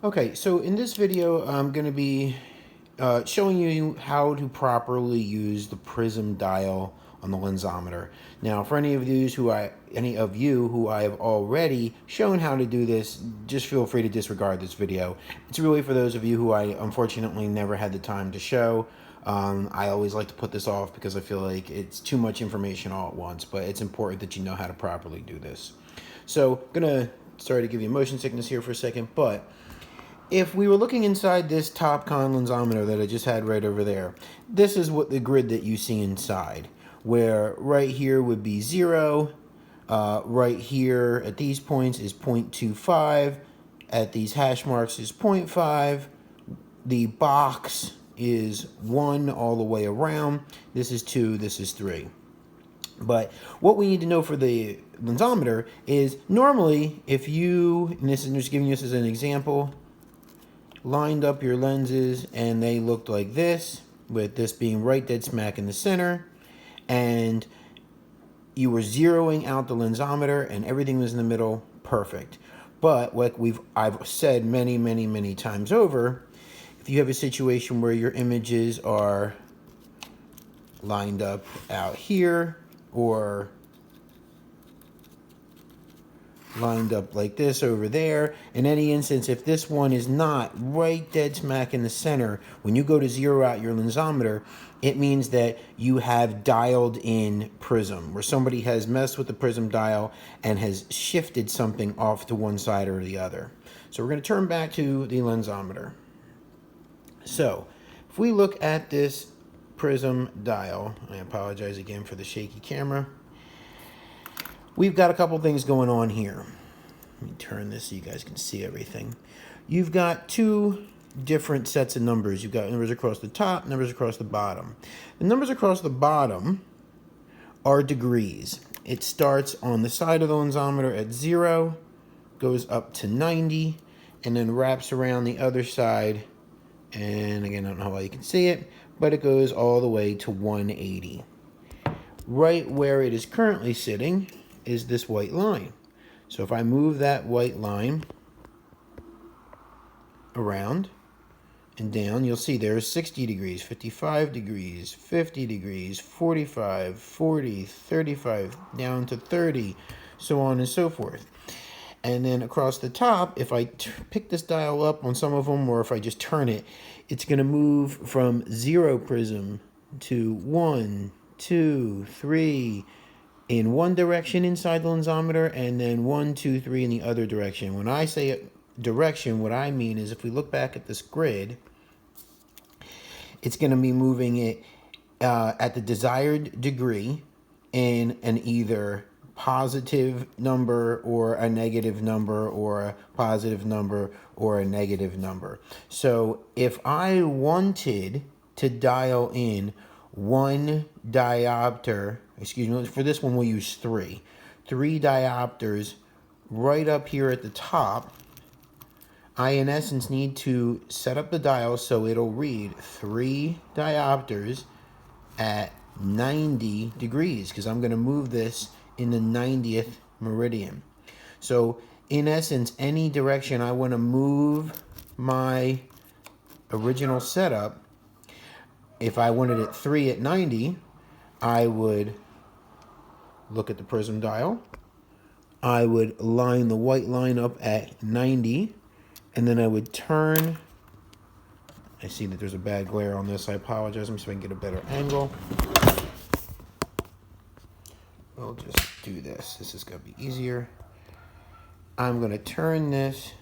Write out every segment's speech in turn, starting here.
Okay, so in this video, I'm going to be showing you how to properly use the prism dial on the lensometer. Now, for any of you who I have already shown how to do this, just feel free to disregard this video. It's really for those of you who I unfortunately never had the time to show. I always like to put this off because I feel like it's too much information all at once, but it's important that you know how to properly do this. So, sorry to give you motion sickness here for a second, but if we were looking inside this top con lensometer that I just had right over there, this is what the grid that you see inside, where right here would be 0, right here at these points is 0.25, at these hash marks is 0.5, the box is 1 all the way around, this is 2, this is 3. But what we need to know for the lensometer is normally if you, and this is just giving you this as an example, lined up your lenses and they looked like this, with this being right dead smack in the center, and you were zeroing out the lensometer and everything was in the middle, perfect. But like I've said many times over, if you have a situation where your images are lined up out here or lined up like this over there, in any instance, if this one is not right dead smack in the center, when you go to zero out your lensometer, it means that you have dialed in prism, where somebody has messed with the prism dial and has shifted something off to one side or the other. So we're going to turn back to the lensometer. So if we look at this prism dial, I apologize again for the shaky camera, we've got a couple things going on here. Let me turn this so you guys can see everything. You've got two different sets of numbers. You've got numbers across the top, numbers across the bottom. The numbers across the bottom are degrees. It starts on the side of the lensometer at 0, goes up to 90, and then wraps around the other side. And again, I don't know how well you can see it, but it goes all the way to 180. Right where it is currently sitting is this white line. So if I move that white line around and down, you'll see there's 60 degrees, 55 degrees, 50 degrees, 45, 40, 35, down to 30, so on and so forth. And then across the top, if I pick this dial up on some of them, or if I just turn it, it's going to move from 0 prism to 1, 2, 3, in one direction inside the lensometer, and then 1, 2, 3 in the other direction. When I say direction, what I mean is if we look back at this grid, it's going to be moving it at the desired degree in an either positive number or a negative number, or a positive number or a negative number. So if I wanted to dial in one diopter, excuse me, for this one we'll use 3 diopters right up here at the top, I in essence need to set up the dial so it'll read 3 diopters at 90 degrees, because I'm going to move this in the 90th meridian. So in essence, any direction I want to move my original setup, if I wanted it 3 at 90, I would look at the prism dial. I would line the white line up at 90, and then I would turn. I see that there's a bad glare on this. I apologize. Let me see if I can get a better angle. We'll just do this. This is going to be easier. I'm going to turn this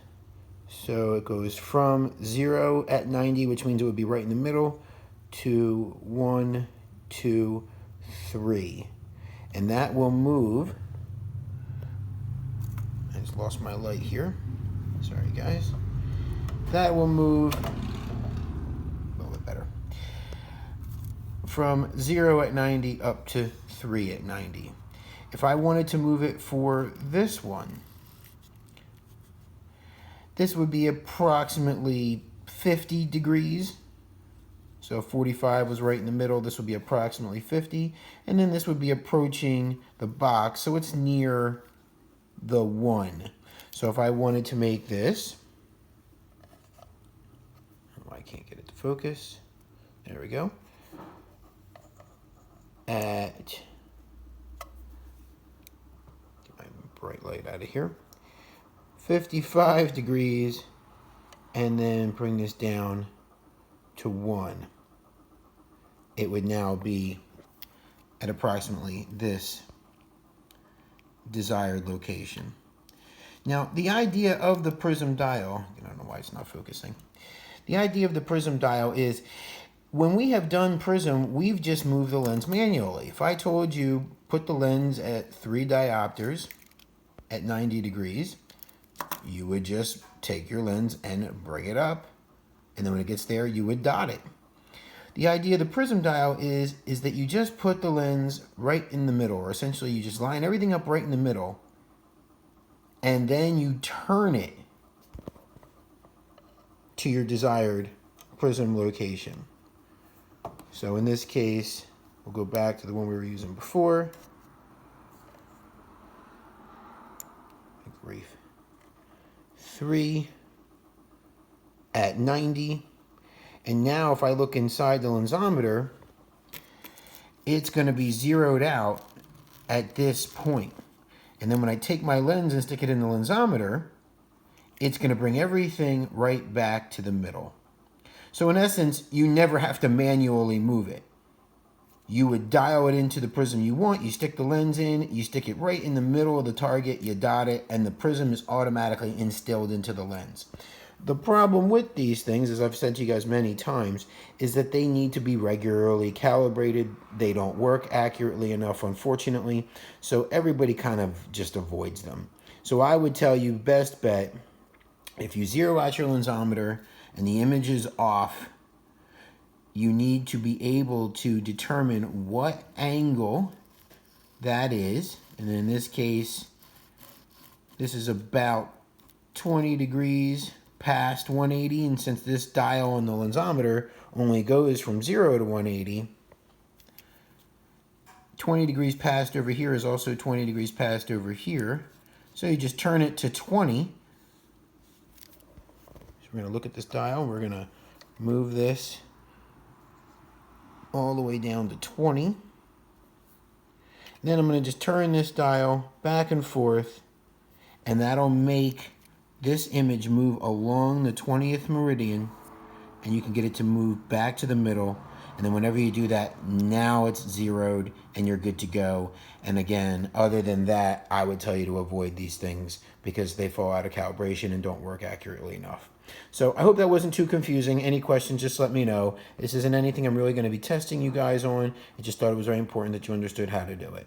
so it goes from 0 at 90, which means it would be right in the middle, to 1, 2, 3. And that will move. I just lost my light here. Sorry, guys. That will move a little bit better. From 0 at 90 up to 3 at 90. If I wanted to move it for this one, this would be approximately 50 degrees. So 45 was right in the middle. This would be approximately 50. And then this would be approaching the box, so it's near the 1. So if I wanted to make this I can't get it to focus. There we go. At, get my bright light out of here, 55 degrees, and then bring this down to 1. It would now be at approximately this desired location. Now, the idea of the prism dial, I don't know why it's not focusing. The idea of the prism dial is when we have done prism, we've just moved the lens manually. If I told you put the lens at 3 diopters at 90 degrees, you would just take your lens and bring it up, and then when it gets there, you would dot it. The idea of the prism dial is that you just put the lens right in the middle, or essentially you just line everything up right in the middle, and then you turn it to your desired prism location. So in this case, we'll go back to the one we were using before. Grief. 3 at 90. And now if I look inside the lensometer, it's going to be zeroed out at this point. And then when I take my lens and stick it in the lensometer, it's going to bring everything right back to the middle. So in essence, you never have to manually move it. You would dial it into the prism you want, you stick the lens in, you stick it right in the middle of the target, you dot it, and the prism is automatically instilled into the lens. The problem with these things, as I've said to you guys many times, is that they need to be regularly calibrated. They don't work accurately enough, unfortunately, so everybody kind of just avoids them. So I would tell you, best bet, if you zero out your lensometer and the image is off, you need to be able to determine what angle that is. And in this case, this is about 20 degrees past 180, and since this dial on the lensometer only goes from 0 to 180, 20 degrees past over here is also 20 degrees past over here. So you just turn it to 20. So we're going to look at this dial. We're going to move this all the way down to 20. And then I'm going to just turn this dial back and forth, and that'll make this image move along the 20th meridian, and you can get it to move back to the middle. And then whenever you do that, now it's zeroed and you're good to go. And again, other than that, I would tell you to avoid these things because they fall out of calibration and don't work accurately enough. So I hope that wasn't too confusing. Any questions, just let me know. This isn't anything I'm really going to be testing you guys on. I just thought it was very important that you understood how to do it.